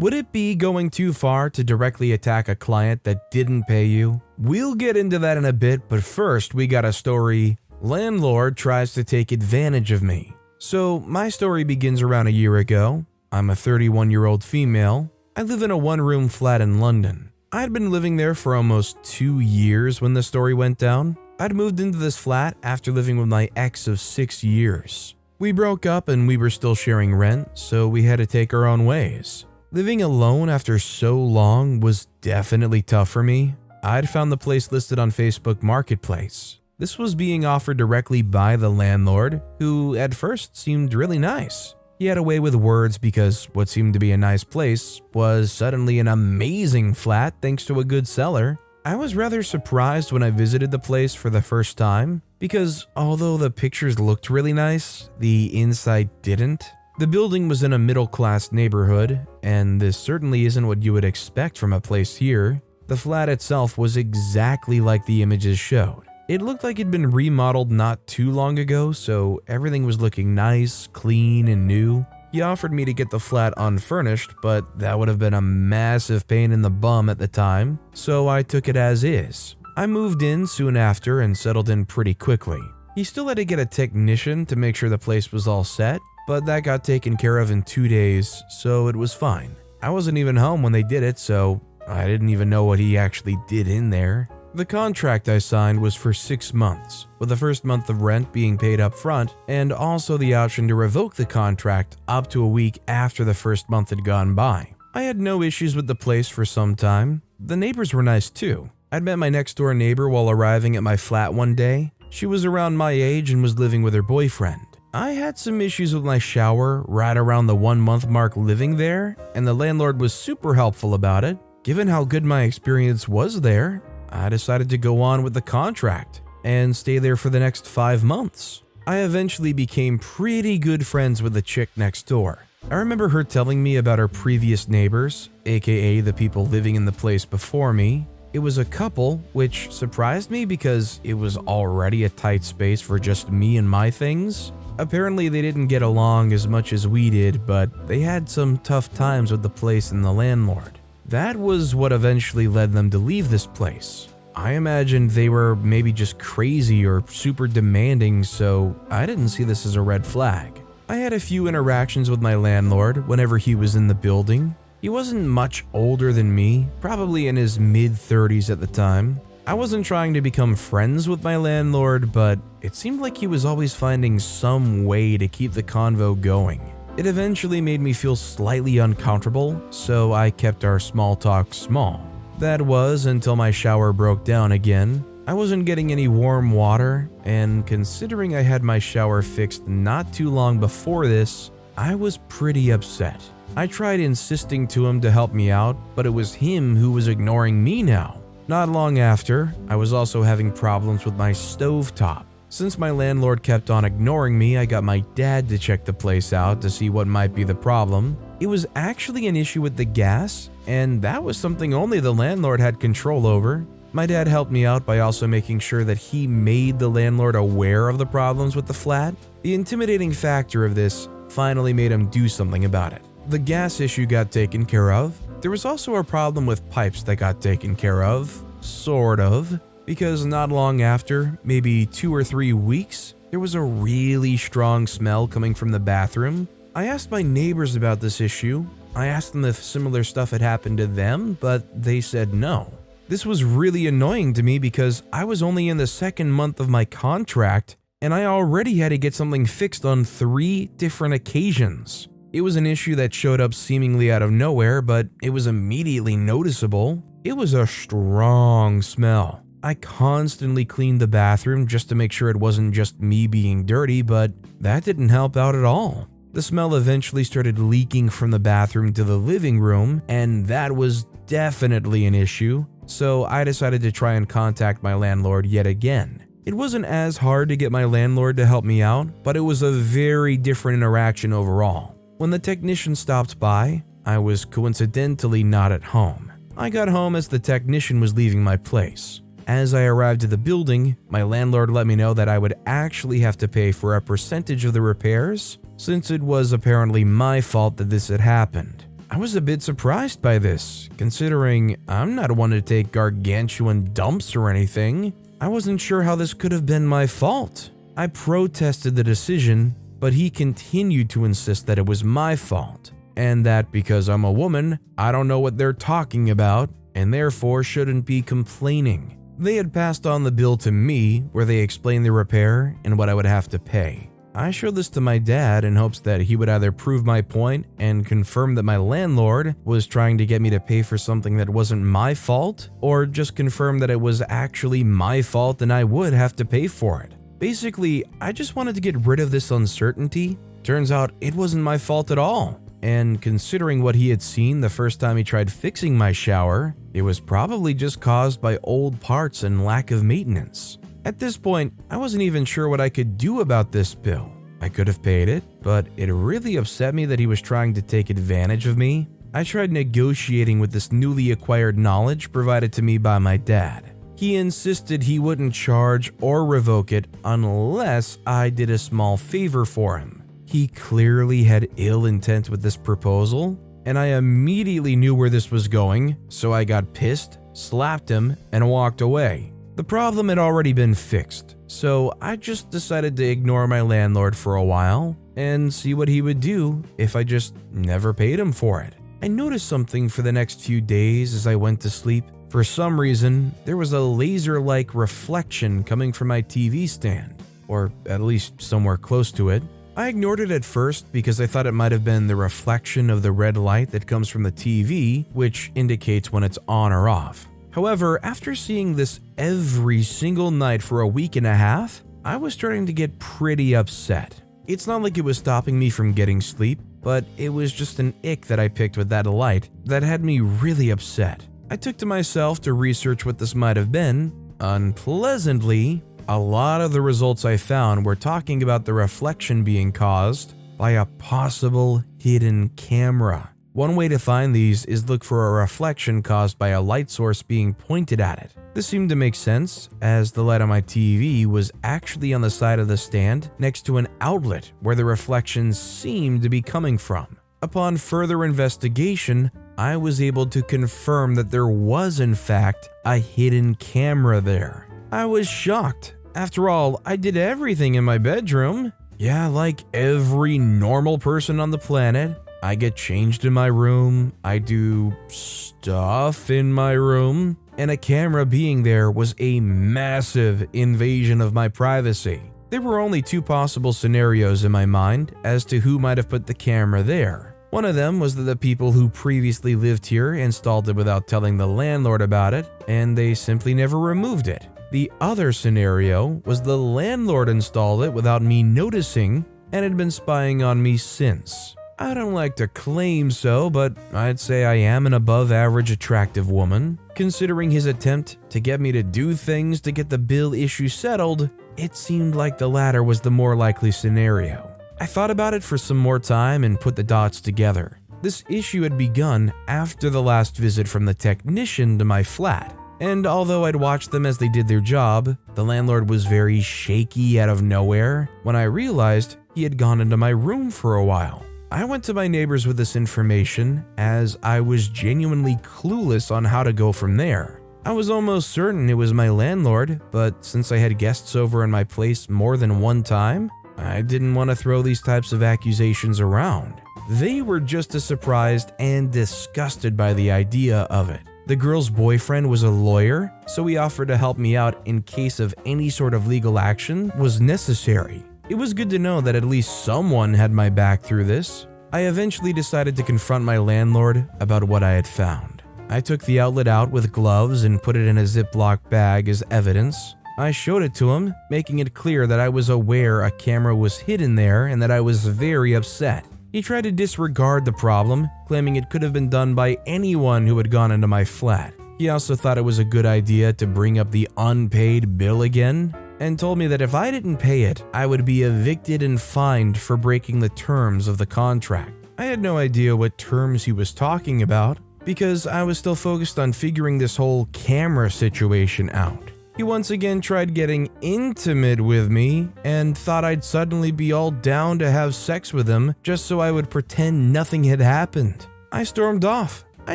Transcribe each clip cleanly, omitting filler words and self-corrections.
Would it be going too far to directly attack a client that didn't pay you? We'll get into that in a bit, but first we got a story. Landlord tries to take advantage of me. So my story begins around a year ago. I'm a 31-year-old female. I live in a one-room flat in London. I'd been living there for almost 2 years when the story went down. I'd moved into this flat after living with my ex of 6 years. We broke up and we were still sharing rent, so we had to take our own ways. Living alone after so long was definitely tough for me. I'd found the place listed on Facebook Marketplace. This was being offered directly by the landlord, who at first seemed really nice. He had a way with words because what seemed to be a nice place was suddenly an amazing flat thanks to a good seller. I was rather surprised when I visited the place for the first time because although the pictures looked really nice, the inside didn't. The building was in a middle-class neighborhood, and this certainly isn't what you would expect from a place here. The flat itself was exactly like the images showed. It looked like it'd been remodeled not too long ago, so everything was looking nice, clean, and new. He offered me to get the flat unfurnished, but that would have been a massive pain in the bum at the time, so I took it as is. I moved in soon after and settled in pretty quickly. He still had to get a technician to make sure the place was all set, but that got taken care of in 2 days, so it was fine. I wasn't even home when they did it, so I didn't even know what he actually did in there. The contract I signed was for 6 months, with the first month of rent being paid up front and also the option to revoke the contract up to a week after the first month had gone by. I had no issues with the place for some time. The neighbors were nice too. I'd met my next door neighbor while arriving at my flat one day. She was around my age and was living with her boyfriend. I had some issues with my shower right around the 1-month mark living there, and the landlord was super helpful about it. Given how good my experience was there, I decided to go on with the contract and stay there for the next 5 months. I eventually became pretty good friends with the chick next door. I remember her telling me about her previous neighbors, aka the people living in the place before me. It was a couple, which surprised me because it was already a tight space for just me and my things. Apparently they didn't get along as much as we did, but they had some tough times with the place and the landlord. That was what eventually led them to leave this place. I imagined they were maybe just crazy or super demanding, so I didn't see this as a red flag. I had a few interactions with my landlord whenever he was in the building. He wasn't much older than me, probably in his mid-30s at the time. I wasn't trying to become friends with my landlord, but it seemed like he was always finding some way to keep the convo going. It eventually made me feel slightly uncomfortable, so I kept our small talk small. That was until my shower broke down again. I wasn't getting any warm water, and considering I had my shower fixed not too long before this, I was pretty upset. I tried insisting to him to help me out, but it was him who was ignoring me now. Not long after, I was also having problems with my stovetop. Since my landlord kept on ignoring me, I got my dad to check the place out to see what might be the problem. It was actually an issue with the gas, and that was something only the landlord had control over. My dad helped me out by also making sure that he made the landlord aware of the problems with the flat. The intimidating factor of this finally made him do something about it. The gas issue got taken care of. There was also a problem with pipes that got taken care of, sort of. Because not long after, maybe 2 or 3 weeks, there was a really strong smell coming from the bathroom. I asked my neighbors about this issue. I asked them if similar stuff had happened to them, but they said no. This was really annoying to me because I was only in the 2nd month of my contract, and I already had to get something fixed on 3 different occasions. It was an issue that showed up seemingly out of nowhere, but it was immediately noticeable. It was a strong smell. I constantly cleaned the bathroom just to make sure it wasn't just me being dirty, but that didn't help out at all. The smell eventually started leaking from the bathroom to the living room, and that was definitely an issue, so I decided to try and contact my landlord yet again. It wasn't as hard to get my landlord to help me out, but it was a very different interaction overall. When the technician stopped by, I was coincidentally not at home. I got home as the technician was leaving my place. As I arrived at the building, my landlord let me know that I would actually have to pay for a percentage of the repairs, since it was apparently my fault that this had happened. I was a bit surprised by this, considering I'm not one to take gargantuan dumps or anything. I wasn't sure how this could have been my fault. I protested the decision, but he continued to insist that it was my fault, and that because I'm a woman, I don't know what they're talking about, and therefore shouldn't be complaining. They had passed on the bill to me, where they explained the repair and what I would have to pay. I showed this to my dad in hopes that he would either prove my point and confirm that my landlord was trying to get me to pay for something that wasn't my fault, or just confirm that it was actually my fault and I would have to pay for it. Basically, I just wanted to get rid of this uncertainty. Turns out it wasn't my fault at all. And considering what he had seen the first time he tried fixing my shower, it was probably just caused by old parts and lack of maintenance. At this point, I wasn't even sure what I could do about this bill. I could have paid it, but it really upset me that he was trying to take advantage of me. I tried negotiating with this newly acquired knowledge provided to me by my dad. He insisted he wouldn't charge or revoke it unless I did a small favor for him. He clearly had ill intent with this proposal, and I immediately knew where this was going, so I got pissed, slapped him, and walked away. The problem had already been fixed, so I just decided to ignore my landlord for a while and see what he would do if I just never paid him for it. I noticed something for the next few days as I went to sleep. For some reason, there was a laser-like reflection coming from my TV stand, or at least somewhere close to it. I ignored it at first because I thought it might have been the reflection of the red light that comes from the TV, which indicates when it's on or off. However, after seeing this every single night for a week and a half, I was starting to get pretty upset. It's not like it was stopping me from getting sleep, but it was just an ick that I picked with that light that had me really upset. I took to myself to research what this might have been. Unpleasantly, a lot of the results I found were talking about the reflection being caused by a possible hidden camera. One way to find these is look for a reflection caused by a light source being pointed at it. This seemed to make sense, as the light on my TV was actually on the side of the stand next to an outlet where the reflections seemed to be coming from. Upon further investigation, I was able to confirm that there was in fact a hidden camera there. I was shocked. After all, I did everything in my bedroom. Yeah, like every normal person on the planet. I get changed in my room, I do stuff in my room, and a camera being there was a massive invasion of my privacy. There were only two possible scenarios in my mind as to who might have put the camera there. One of them was that the people who previously lived here installed it without telling the landlord about it, and they simply never removed it. The other scenario was the landlord installed it without me noticing and had been spying on me since. I don't like to claim so, but I'd say I am an above-average attractive woman. Considering his attempt to get me to do things to get the bill issue settled, it seemed like the latter was the more likely scenario. I thought about it for some more time and put the dots together. This issue had begun after the last visit from the technician to my flat, and although I'd watched them as they did their job, the landlord was very shaky out of nowhere when I realized he had gone into my room for a while. I went to my neighbors with this information as I was genuinely clueless on how to go from there. I was almost certain it was my landlord, but since I had guests over in my place more than one time, I didn't want to throw these types of accusations around. They were just as surprised and disgusted by the idea of it. The girl's boyfriend was a lawyer, so he offered to help me out in case of any sort of legal action was necessary. It was good to know that at least someone had my back through this. I eventually decided to confront my landlord about what I had found. I took the outlet out with gloves and put it in a Ziploc bag as evidence. I showed it to him, making it clear that I was aware a camera was hidden there and that I was very upset. He tried to disregard the problem, claiming it could have been done by anyone who had gone into my flat. He also thought it was a good idea to bring up the unpaid bill again, and told me that if I didn't pay it, I would be evicted and fined for breaking the terms of the contract. I had no idea what terms he was talking about, because I was still focused on figuring this whole camera situation out. He once again tried getting intimate with me and thought I'd suddenly be all down to have sex with him just so I would pretend nothing had happened. I stormed off. I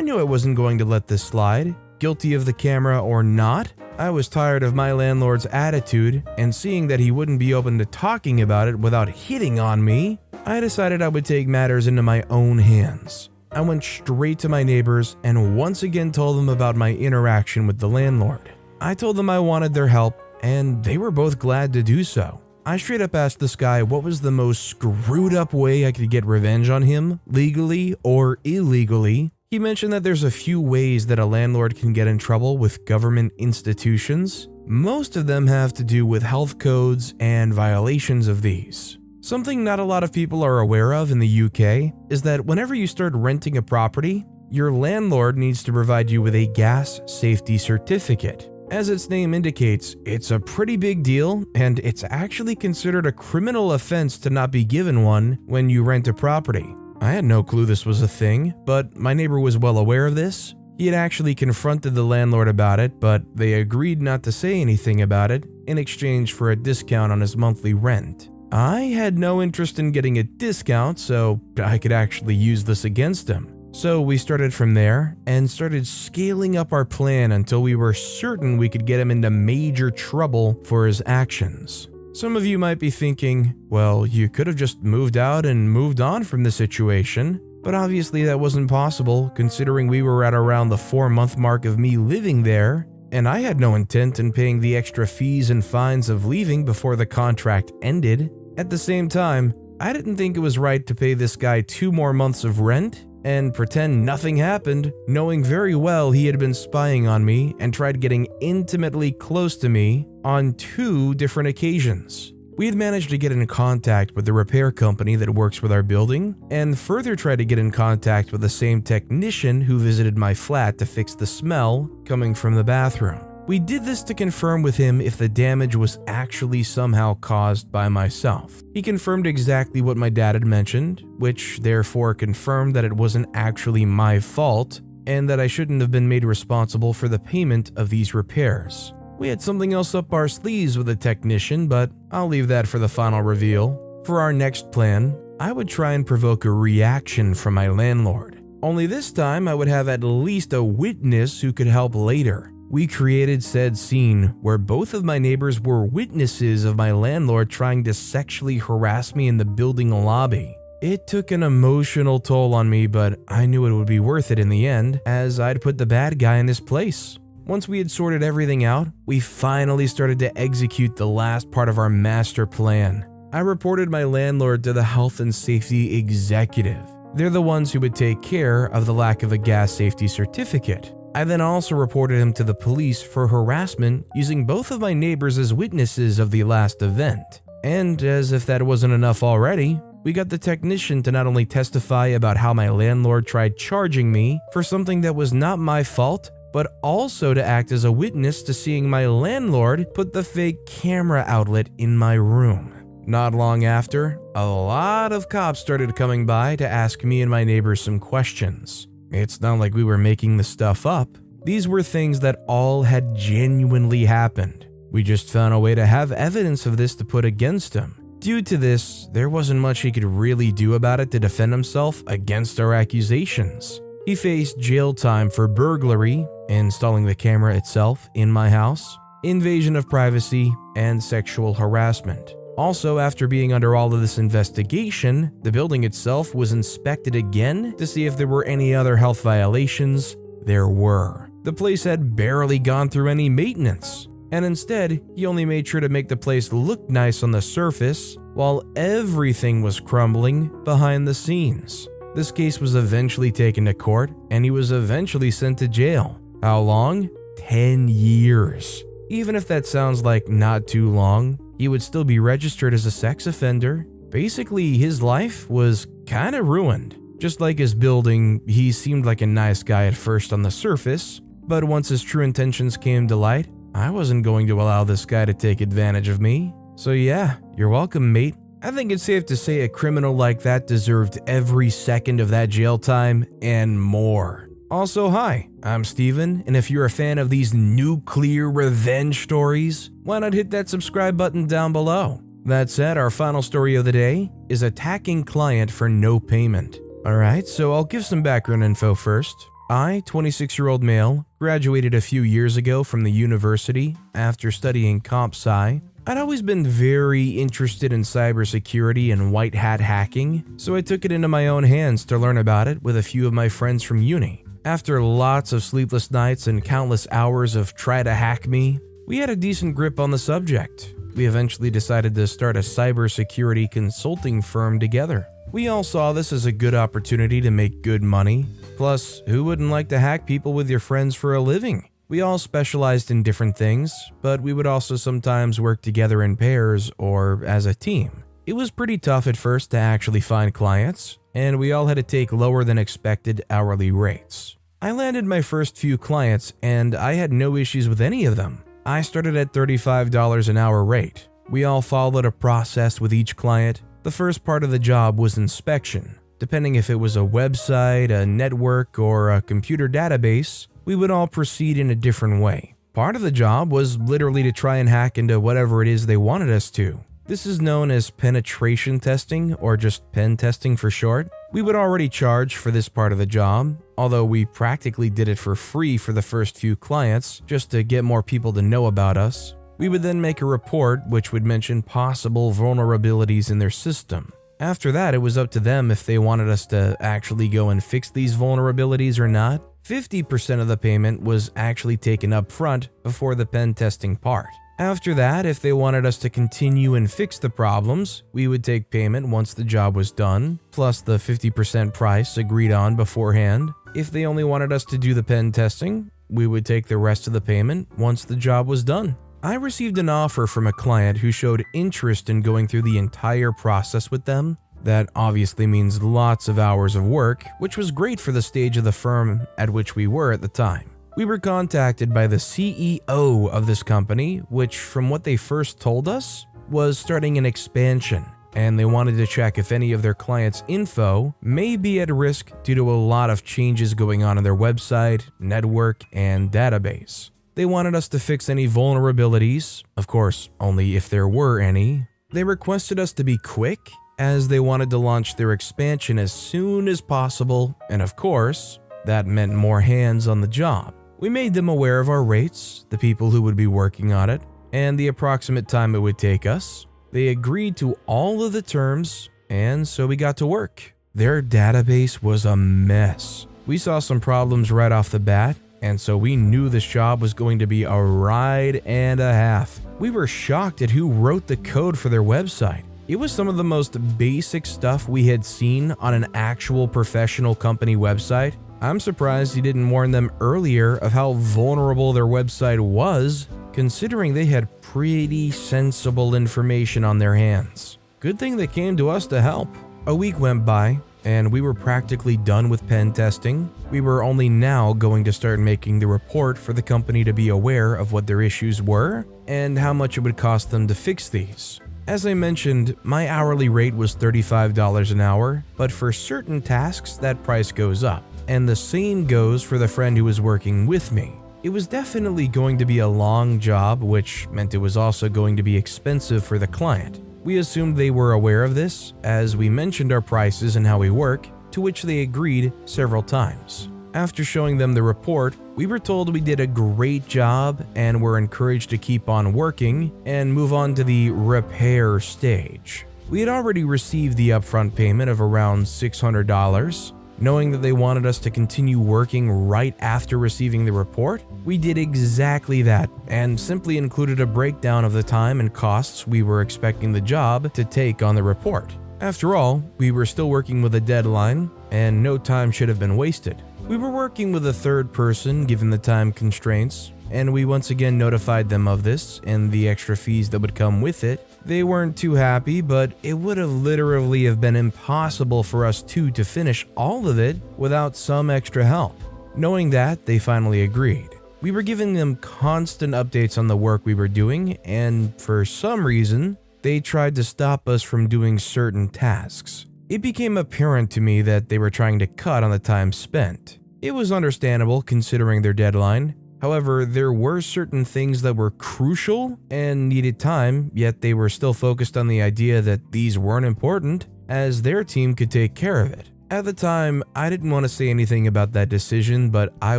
knew I wasn't going to let this slide. Guilty of the camera or not, I was tired of my landlord's attitude, and seeing that he wouldn't be open to talking about it without hitting on me, I decided I would take matters into my own hands. I went straight to my neighbors and once again told them about my interaction with the landlord. I told them I wanted their help, and they were both glad to do so. I straight up asked this guy what was the most screwed up way I could get revenge on him, legally or illegally. He mentioned that there's a few ways that a landlord can get in trouble with government institutions. Most of them have to do with health codes and violations of these. Something not a lot of people are aware of in the UK is that whenever you start renting a property, your landlord needs to provide you with a gas safety certificate. As its name indicates, it's a pretty big deal, and it's actually considered a criminal offense to not be given one when you rent a property. I had no clue this was a thing, but my neighbor was well aware of this. He had actually confronted the landlord about it, but they agreed not to say anything about it in exchange for a discount on his monthly rent. I had no interest in getting a discount, so I could actually use this against him. So we started from there and started scaling up our plan until we were certain we could get him into major trouble for his actions. Some of you might be thinking, well, you could have just moved out and moved on from the situation, but obviously that wasn't possible considering we were at around the 4-month mark of me living there, and I had no intent in paying the extra fees and fines of leaving before the contract ended. At the same time, I didn't think it was right to pay this guy 2 more months of rent and pretend nothing happened, knowing very well he had been spying on me and tried getting intimately close to me on 2 different occasions. We had managed to get in contact with the repair company that works with our building, and further tried to get in contact with the same technician who visited my flat to fix the smell coming from the bathroom. We did this to confirm with him if the damage was actually somehow caused by myself. He confirmed exactly what my dad had mentioned, which therefore confirmed that it wasn't actually my fault and that I shouldn't have been made responsible for the payment of these repairs. We had something else up our sleeves with the technician, but I'll leave that for the final reveal. For our next plan, I would try and provoke a reaction from my landlord. Only this time I would have at least a witness who could help later. We created said scene where both of my neighbors were witnesses of my landlord trying to sexually harass me in the building lobby. It took an emotional toll on me, but I knew it would be worth it in the end, as I'd put the bad guy in his place. Once we had sorted everything out, we finally started to execute the last part of our master plan. I reported my landlord to the health and safety executive. They're the ones who would take care of the lack of a gas safety certificate. I then also reported him to the police for harassment using both of my neighbors as witnesses of the last event. And as if that wasn't enough already, we got the technician to not only testify about how my landlord tried charging me for something that was not my fault, but also to act as a witness to seeing my landlord put the fake camera outlet in my room. Not long after, a lot of cops started coming by to ask me and my neighbors some questions. It's not like we were making the stuff up. These were things that all had genuinely happened. We just found a way to have evidence of this to put against him. Due to this, there wasn't much he could really do about it to defend himself against our accusations. He faced jail time for burglary, installing the camera itself in my house, invasion of privacy, and sexual harassment. Also, after being under all of this investigation, the building itself was inspected again to see if there were any other health violations. There were. The place had barely gone through any maintenance, and instead, he only made sure to make the place look nice on the surface, while everything was crumbling behind the scenes. This case was eventually taken to court, and he was eventually sent to jail. How long? 10 years. Even if that sounds like not too long, he would still be registered as a sex offender. Basically, his life was kinda ruined. Just like his building, he seemed like a nice guy at first on the surface, but once his true intentions came to light, I wasn't going to allow this guy to take advantage of me. So yeah, you're welcome, mate. I think it's safe to say a criminal like that deserved every second of that jail time and more. Also, hi, I'm Steven, and if you're a fan of these nuclear revenge stories, why not hit that subscribe button down below? That said, our final story of the day is attacking client for no payment. Alright, so I'll give some background info first. I, 26-year-old male, graduated a few years ago from the university after studying comp sci. I'd always been very interested in cybersecurity and white hat hacking, so I took it into my own hands to learn about it with a few of my friends from uni. After lots of sleepless nights and countless hours of try to hack me, we had a decent grip on the subject. We eventually decided to start a cybersecurity consulting firm together. We all saw this as a good opportunity to make good money. Plus, who wouldn't like to hack people with your friends for a living? We all specialized in different things, but we would also sometimes work together in pairs or as a team. It was pretty tough at first to actually find clients, and we all had to take lower than expected hourly rates. I landed my first few clients, and I had no issues with any of them. I started at $35 an hour rate. We all followed a process with each client. The first part of the job was inspection. Depending if it was a website, a network, or a computer database, we would all proceed in a different way. Part of the job was literally to try and hack into whatever it is they wanted us to. This is known as penetration testing, or just pen testing for short. We would already charge for this part of the job, although we practically did it for free for the first few clients, just to get more people to know about us. We would then make a report which would mention possible vulnerabilities in their system. After that, it was up to them if they wanted us to actually go and fix these vulnerabilities or not. 50% of the payment was actually taken up front before the pen testing part. After that, if they wanted us to continue and fix the problems, we would take payment once the job was done, plus the 50% price agreed on beforehand. If they only wanted us to do the pen testing, we would take the rest of the payment once the job was done. I received an offer from a client who showed interest in going through the entire process with them. That obviously means lots of hours of work, which was great for the stage of the firm at which we were at the time. We were contacted by the CEO of this company, which from what they first told us, was starting an expansion, and they wanted to check if any of their clients' info may be at risk due to a lot of changes going on in their website, network, and database. They wanted us to fix any vulnerabilities, of course, only if there were any. They requested us to be quick, as they wanted to launch their expansion as soon as possible, and of course, that meant more hands on the job. We made them aware of our rates, the people who would be working on it, and the approximate time it would take us. They agreed to all of the terms, and so we got to work. Their database was a mess. We saw some problems right off the bat, and so we knew this job was going to be a ride and a half. We were shocked at who wrote the code for their website. It was some of the most basic stuff we had seen on an actual professional company website. I'm surprised he didn't warn them earlier of how vulnerable their website was, considering they had pretty sensible information on their hands. Good thing they came to us to help. A week went by, and we were practically done with pen testing. We were only now going to start making the report for the company to be aware of what their issues were and how much it would cost them to fix these. As I mentioned, my hourly rate was $35 an hour, but for certain tasks that price goes up, and the same goes for the friend who was working with me. It was definitely going to be a long job, which meant it was also going to be expensive for the client. We assumed they were aware of this, as we mentioned our prices and how we work, to which they agreed several times. After showing them the report, we were told we did a great job and were encouraged to keep on working and move on to the repair stage. We had already received the upfront payment of around $600. Knowing that they wanted us to continue working right after receiving the report, we did exactly that and simply included a breakdown of the time and costs we were expecting the job to take on the report. After all, we were still working with a deadline, and no time should have been wasted. We were working with a third person given the time constraints, and we once again notified them of this and the extra fees that would come with it. They weren't too happy, but it would have literally have been impossible for us two to finish all of it without some extra help. Knowing that, they finally agreed. We were giving them constant updates on the work we were doing, and for some reason, they tried to stop us from doing certain tasks. It became apparent to me that they were trying to cut on the time spent. It was understandable considering their deadline. However, there were certain things that were crucial and needed time, yet they were still focused on the idea that these weren't important, as their team could take care of it. At the time, I didn't want to say anything about that decision, but I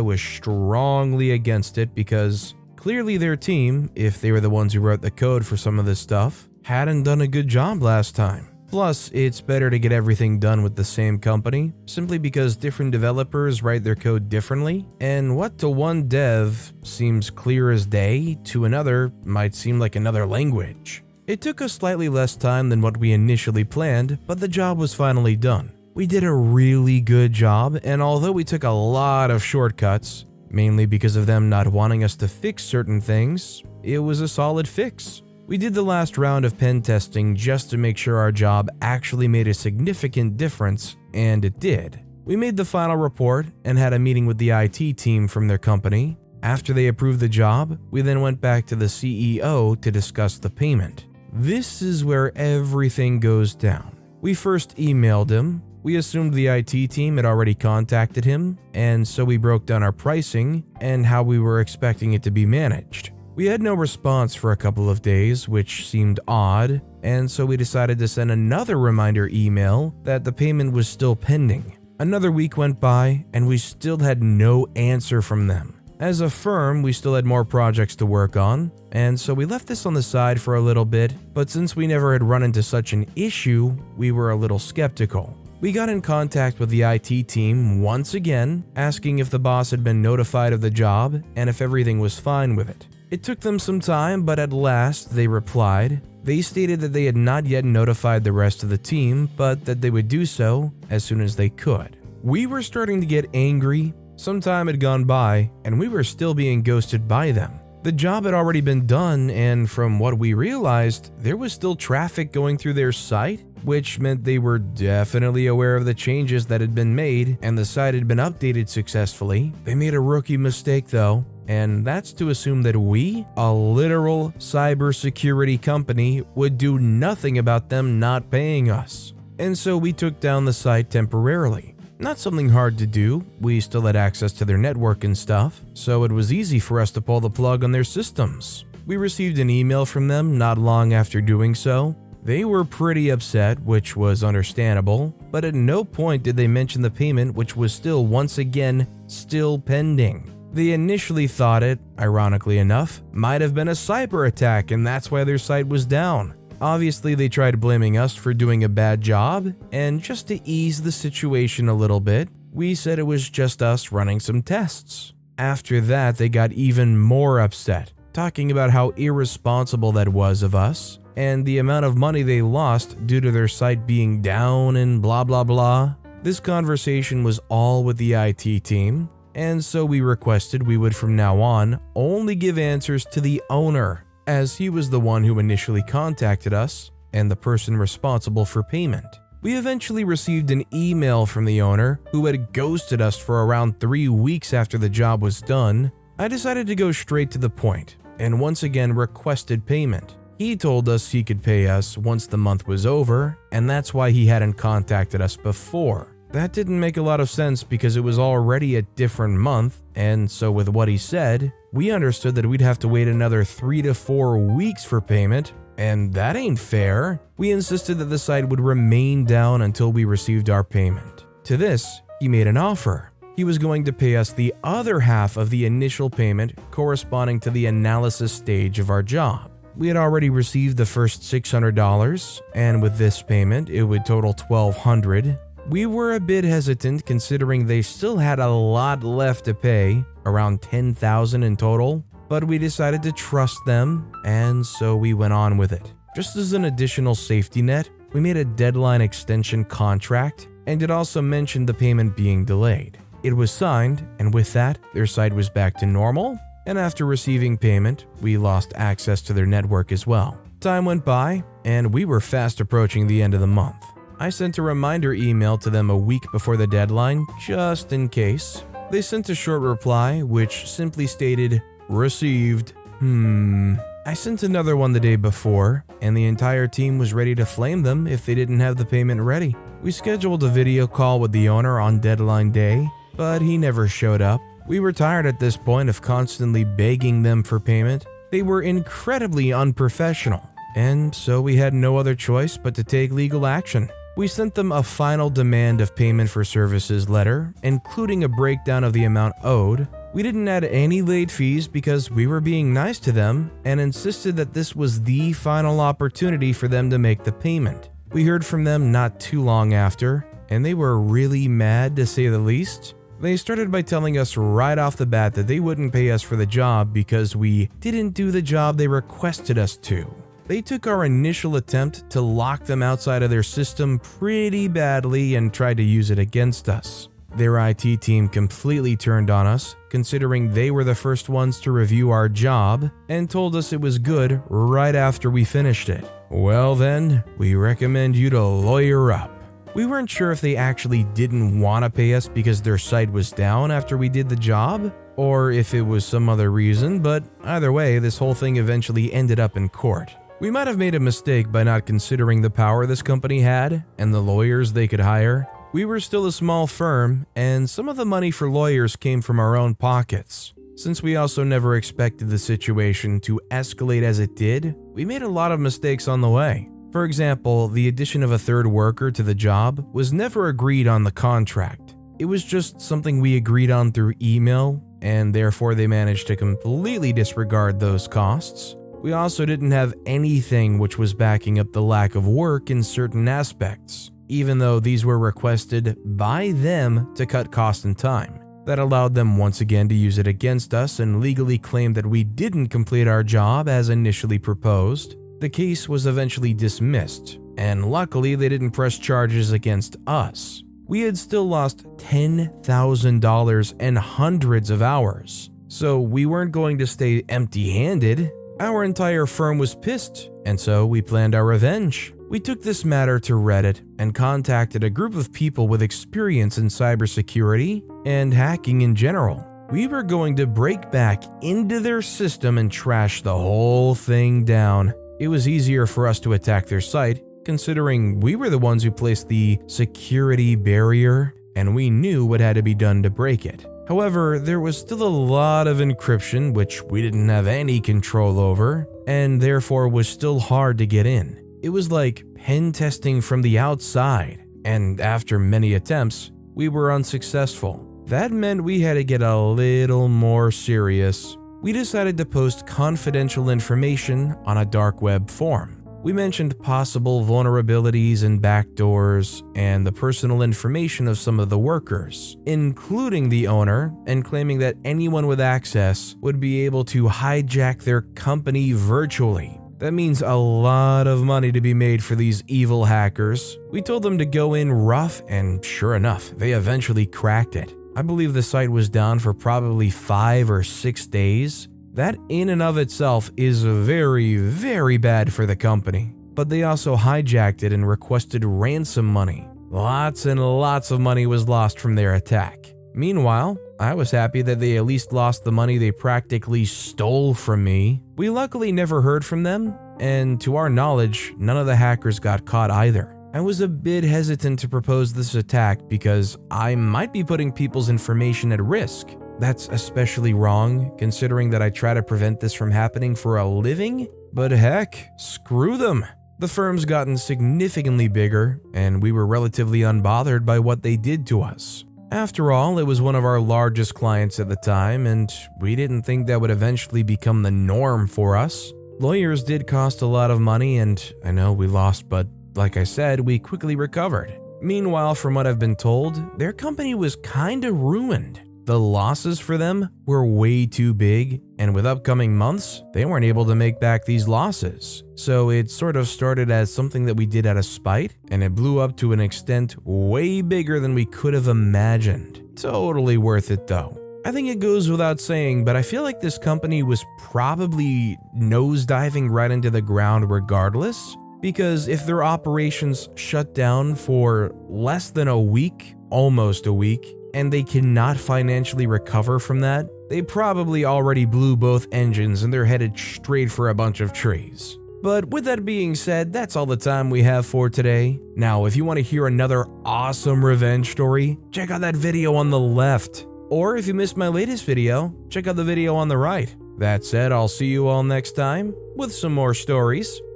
was strongly against it because clearly their team, if they were the ones who wrote the code for some of this stuff, hadn't done a good job last time. Plus, it's better to get everything done with the same company, simply because different developers write their code differently, and what to one dev seems clear as day, to another might seem like another language. It took us slightly less time than what we initially planned, but the job was finally done. We did a really good job, and although we took a lot of shortcuts, mainly because of them not wanting us to fix certain things, it was a solid fix. We did the last round of pen testing just to make sure our job actually made a significant difference, and it did. We made the final report and had a meeting with the IT team from their company. After they approved the job, we then went back to the CEO to discuss the payment. This is where everything goes down. We first emailed him. We assumed the IT team had already contacted him, and so we broke down our pricing and how we were expecting it to be managed. We had no response for a couple of days, which seemed odd, and so we decided to send another reminder email that the payment was still pending. Another week went by, and we still had no answer from them. As a firm, we still had more projects to work on, and so we left this on the side for a little bit, but since we never had run into such an issue, we were a little skeptical. We got in contact with the IT team once again, asking if the boss had been notified of the job and if everything was fine with it. It took them some time, but at last they replied. They stated that they had not yet notified the rest of the team, but that they would do so as soon as they could. We were starting to get angry. Some time had gone by, and we were still being ghosted by them. The job had already been done, and from what we realized, there was still traffic going through their site, which meant they were definitely aware of the changes that had been made, and the site had been updated successfully. They made a rookie mistake though, and that's to assume that we, a literal cybersecurity company, would do nothing about them not paying us. And so we took down the site temporarily. Not something hard to do, we still had access to their network and stuff, so it was easy for us to pull the plug on their systems. We received an email from them not long after doing so. They were pretty upset, which was understandable, but at no point did they mention the payment, which was still once again still pending. They initially thought it, ironically enough, might have been a cyber attack and that's why their site was down. Obviously, they tried blaming us for doing a bad job, and just to ease the situation a little bit, we said it was just us running some tests. After that, they got even more upset, talking about how irresponsible that was of us, and the amount of money they lost due to their site being down and blah blah blah. This conversation was all with the IT team, and so we requested we would from now on only give answers to the owner, as he was the one who initially contacted us and the person responsible for payment. We eventually received an email from the owner who had ghosted us for around 3 weeks after the job was done. I decided to go straight to the point and once again requested payment. He told us he could pay us once the month was over, and that's why he hadn't contacted us before. That didn't make a lot of sense because it was already a different month, and so with what he said, we understood that we'd have to wait another 3 to 4 weeks for payment, and that ain't fair. We insisted that the site would remain down until we received our payment. To this, he made an offer. He was going to pay us the other half of the initial payment corresponding to the analysis stage of our job. We had already received the first $600, and with this payment, it would total $1,200. We were a bit hesitant considering they still had a lot left to pay, around $10,000 in total, but we decided to trust them, and so we went on with it. Just as an additional safety net, we made a deadline extension contract, and it also mentioned the payment being delayed. It was signed, and with that, their site was back to normal, and after receiving payment, we lost access to their network as well. Time went by, and we were fast approaching the end of the month. I sent a reminder email to them a week before the deadline, just in case. They sent a short reply, which simply stated, "Received." I sent another one the day before, and the entire team was ready to flame them if they didn't have the payment ready. We scheduled a video call with the owner on deadline day, but he never showed up. We were tired at this point of constantly begging them for payment. They were incredibly unprofessional, and so we had no other choice but to take legal action. We sent them a final demand of payment for services letter, including a breakdown of the amount owed. We didn't add any late fees because we were being nice to them and insisted that this was the final opportunity for them to make the payment. We heard from them not too long after, and they were really mad to say the least. They started by telling us right off the bat that they wouldn't pay us for the job because we didn't do the job they requested us to. They took our initial attempt to lock them outside of their system pretty badly and tried to use it against us. Their IT team completely turned on us, considering they were the first ones to review our job and told us it was good right after we finished it. Well then, we recommend you to lawyer up. We weren't sure if they actually didn't want to pay us because their site was down after we did the job, or if it was some other reason, but either way, this whole thing eventually ended up in court. We might have made a mistake by not considering the power this company had and the lawyers they could hire. We were still a small firm, and some of the money for lawyers came from our own pockets. Since we also never expected the situation to escalate as it did, we made a lot of mistakes on the way. For example, the addition of a third worker to the job was never agreed on the contract. It was just something we agreed on through email, and therefore they managed to completely disregard those costs. We also didn't have anything which was backing up the lack of work in certain aspects, even though these were requested by them to cut cost and time. That allowed them once again to use it against us and legally claim that we didn't complete our job as initially proposed. The case was eventually dismissed, and luckily they didn't press charges against us. We had still lost $10,000 and hundreds of hours, so we weren't going to stay empty-handed. Our entire firm was pissed, and so we planned our revenge. We took this matter to Reddit and contacted a group of people with experience in cybersecurity and hacking in general. We were going to break back into their system and trash the whole thing down. It was easier for us to attack their site, considering we were the ones who placed the security barrier, and we knew what had to be done to break it. However, there was still a lot of encryption which we didn't have any control over, and therefore was still hard to get in. It was like pen testing from the outside, and after many attempts, we were unsuccessful. That meant we had to get a little more serious. We decided to post confidential information on a dark web forum. We mentioned possible vulnerabilities and backdoors and the personal information of some of the workers, including the owner, and claiming that anyone with access would be able to hijack their company virtually. That means a lot of money to be made for these evil hackers. We told them to go in rough, and sure enough, they eventually cracked it. I believe the site was down for probably 5 or 6 days. That in and of itself is very, very bad for the company. But they also hijacked it and requested ransom money. Lots and lots of money was lost from their attack. Meanwhile, I was happy that they at least lost the money they practically stole from me. We luckily never heard from them, and to our knowledge, none of the hackers got caught either. I was a bit hesitant to propose this attack because I might be putting people's information at risk. That's especially wrong, considering that I try to prevent this from happening for a living. But heck, screw them. The firm's gotten significantly bigger, and we were relatively unbothered by what they did to us. After all, it was one of our largest clients at the time, and we didn't think that would eventually become the norm for us. Lawyers did cost a lot of money, and I know we lost, but like I said, we quickly recovered. Meanwhile, from what I've been told, their company was kinda ruined. The losses for them were way too big, and with upcoming months, they weren't able to make back these losses. So it sort of started as something that we did out of spite, and it blew up to an extent way bigger than we could have imagined. Totally worth it though. I think it goes without saying, but I feel like this company was probably nosediving right into the ground regardless, because if their operations shut down for less than a week, almost a week, and they cannot financially recover from that, they probably already blew both engines and they're headed straight for a bunch of trees. But with that being said, that's all the time we have for today. Now, if you want to hear another awesome revenge story, check out that video on the left. Or if you missed my latest video, check out the video on the right. That said, I'll see you all next time with some more stories.